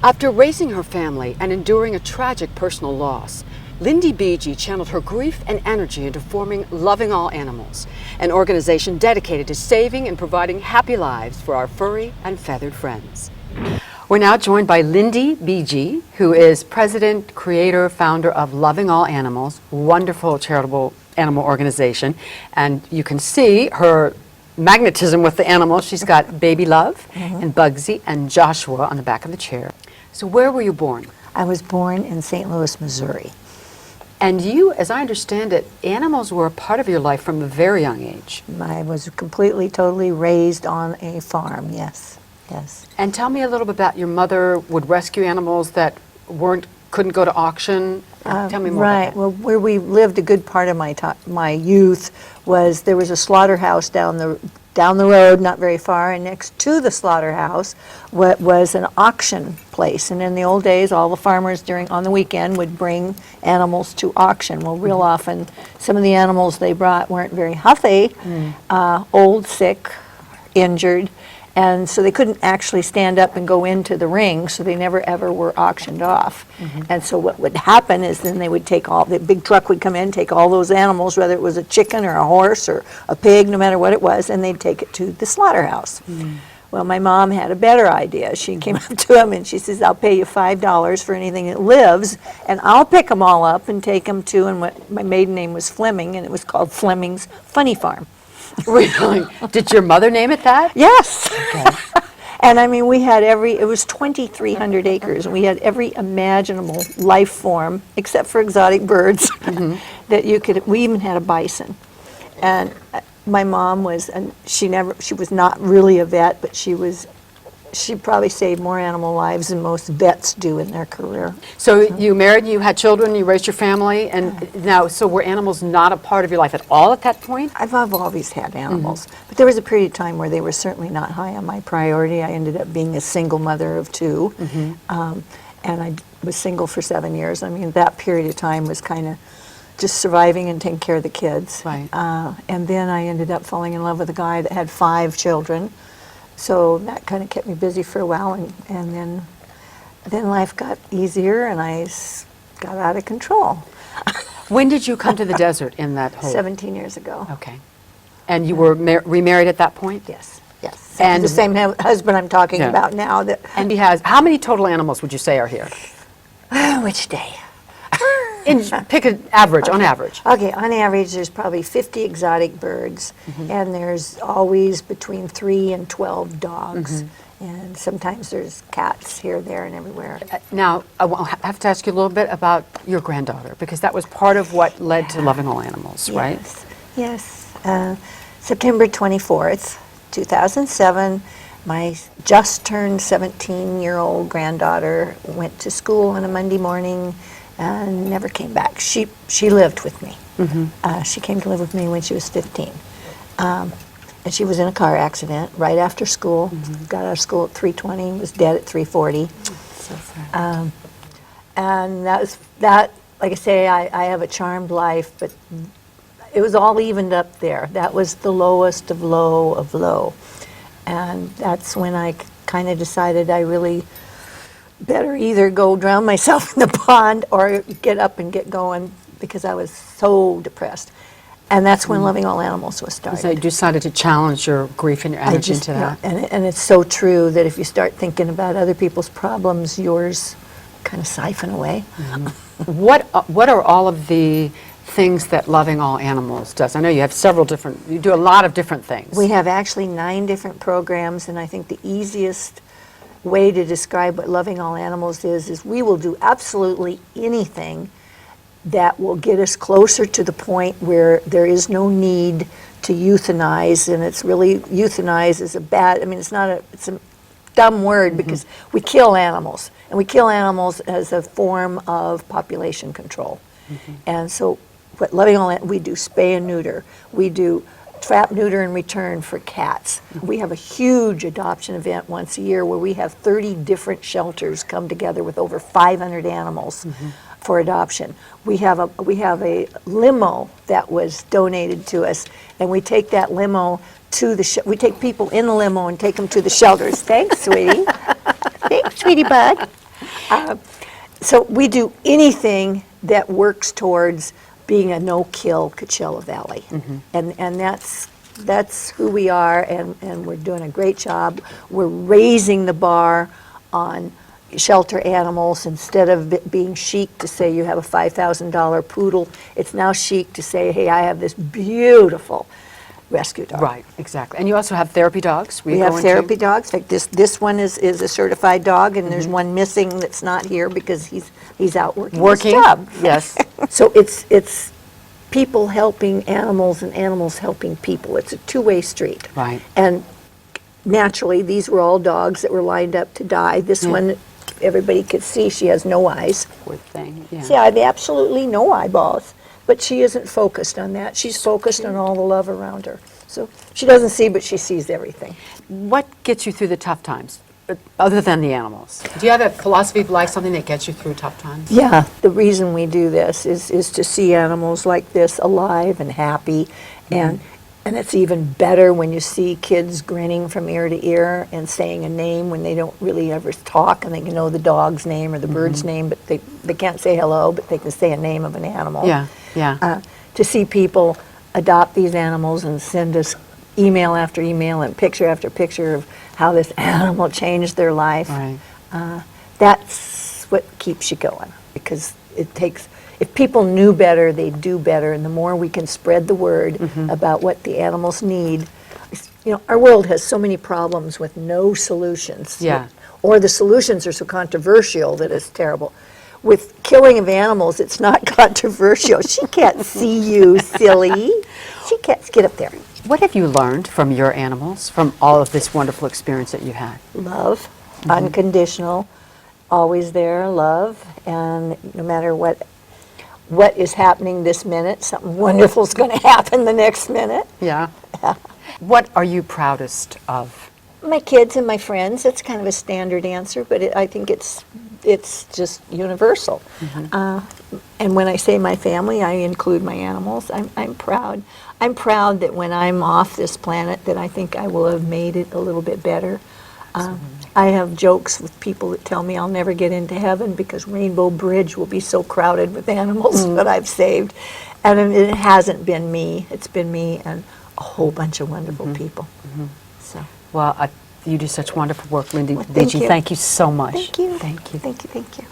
After raising her family and enduring a tragic personal loss, Lindi Biggi channeled her grief and energy into forming Loving All Animals, an organization dedicated to saving and providing happy lives for our furry and feathered friends. We're now joined by Lindi Biggi, who is president, creator, founder of Loving All Animals, wonderful charitable animal organization. And you can see her magnetism with the animals. She's got Baby Love and Bugsy and Joshua on the back of the chair. So where were you born? I was born in St. Louis, Missouri. And you, as I understand it, animals were a part of your life from a very young age. I was completely, totally raised on a farm, yes, yes. And tell me a little bit about your mother would rescue animals that couldn't go to auction. Tell me more about that. Well, where we lived a good part of my youth was there was a slaughterhouse down the road, not very far, and next to the slaughterhouse was an auction place. And in the old days, all the farmers on the weekend would bring animals to auction. Well, real often, some of the animals they brought weren't very healthy, old, sick, injured, and so they couldn't actually stand up and go into the ring, so they never ever were auctioned off. And so what would happen is then they would take the big truck would come in, take all those animals, whether it was a chicken or a horse or a pig, no matter what it was, and they'd take it to the slaughterhouse. Well, my mom had a better idea. She came up to him and she says, I'll pay you $5 for anything that lives, and I'll pick them all up and take them to, and my maiden name was Fleming, and it was called Fleming's Funny Farm. Really? Did your mother name it that? Yes. Okay. And I mean, we had it was 2,300 acres, and we had every imaginable life form, except for exotic birds, that we even had a bison. And my mom was, and she was not really a vet, but she probably saved more animal lives than most vets do in their career. So you married, you had children, you raised your family, and now, so were animals not a part of your life at all at that point? I've always had animals, but there was a period of time where they were certainly not high on my priority. I ended up being a single mother of two, and I was single for 7 years. I mean, that period of time was kind of just surviving and taking care of the kids. Right. And then I ended up falling in love with a guy that had 5 children. So that kind of kept me busy for a while, and then life got easier, and I got out of control. When did you come to the desert in that whole? 17 years ago. Okay. And you were remarried at that point? Yes, yes. And the same husband I'm talking about now. And he has, how many total animals would you say are here? Which day? Pick an average, on average. Okay, on average, there's probably 50 exotic birds, and there's always between 3 and 12 dogs, and sometimes there's cats here, there, and everywhere. Now, I have to ask you a little bit about your granddaughter, because that was part of what led to Loving All Animals, right? Yes. September 24th, 2007, my just turned 17-year-old granddaughter went to school on a Monday morning and never came back. She lived with me. She came to live with me when she was 15. And she was in a car accident right after school. Got out of school at 3:20, was dead at 3:40. So sad. And that, like I say, I have a charmed life, but it was all evened up there. That was the lowest of low of low. And that's when I kind of decided I really better either go drown myself in the pond or get up and get going, because I was so depressed. And that's when Loving All Animals was started. So you decided to challenge your grief and your energy into that. And it's so true that if you start thinking about other people's problems, yours kind of siphon away. What are all of the things that Loving All Animals does? I know you have you do a lot of different things. We have actually 9 different programs, and I think the easiest way to describe what Loving All Animals is we will do absolutely anything that will get us closer to the point where there is no need to euthanize. And it's really, euthanize is it's a dumb word, because we kill animals, and we kill animals as a form of population control. And so what Loving All, we do spay and neuter, we do trap, neuter, and return for cats. We have a huge adoption event once a year where we have 30 different shelters come together with over 500 animals for adoption. We have a limo that was donated to us, and we take that limo to we take people in the limo and take them to the shelters. Thanks, sweetie. Thanks, sweetie bud. So we do anything that works towards being a no-kill Coachella Valley. And that's who we are, and we're doing a great job. We're raising the bar on shelter animals. Instead of it being chic to say you have a $5,000 poodle, it's now chic to say, hey, I have this beautiful rescue dog. Right, exactly. And you also have therapy dogs. We have therapy dogs. In fact, this one is a certified dog, and there's one missing that's not here because he's out working his job. Yes. So it's people helping animals and animals helping people. It's a two-way street. Right. And naturally, these were all dogs that were lined up to die. This one, everybody could see she has no eyes. Poor thing. Yeah. See, I have absolutely no eyeballs. But she isn't focused on that. She's focused on all the love around her. So she doesn't see, but she sees everything. What gets you through the tough times, other than the animals? Do you have a philosophy of life, something that gets you through tough times? Yeah, the reason we do this is to see animals like this alive and happy, and it's even better when you see kids grinning from ear to ear and saying a name when they don't really ever talk, and they can know the dog's name or the bird's name, but they can't say hello, but they can say a name of an animal. Yeah, yeah. To see people adopt these animals and send us email after email and picture after picture of how this animal changed their life. Right. That's what keeps you going, because it takes, if people knew better, they'd do better, and the more we can spread the word about what the animals need. You know, our world has so many problems with no solutions. Yeah. Or the solutions are so controversial that it's terrible. With killing of animals, it's not controversial. She can't see you, silly. She can't, get up there. What have you learned from your animals, from all of this wonderful experience that you had? Love, unconditional, always there, love, and no matter what is happening this minute, something wonderful is going to happen the next minute. Yeah. What are you proudest of? My kids and my friends. It's kind of a standard answer, but I think it's just universal. And when I say my family, I include my animals. I'm proud. I'm proud that when I'm off this planet, that I think I will have made it a little bit better. I have jokes with people that tell me I'll never get into heaven because Rainbow Bridge will be so crowded with animals that I've saved. And it hasn't been me. It's been me and a whole bunch of wonderful people. So. Well, you do such wonderful work, Lindi Well, thank Biggi. you. Thank you so much. Thank you. Thank you. Thank you. Thank you.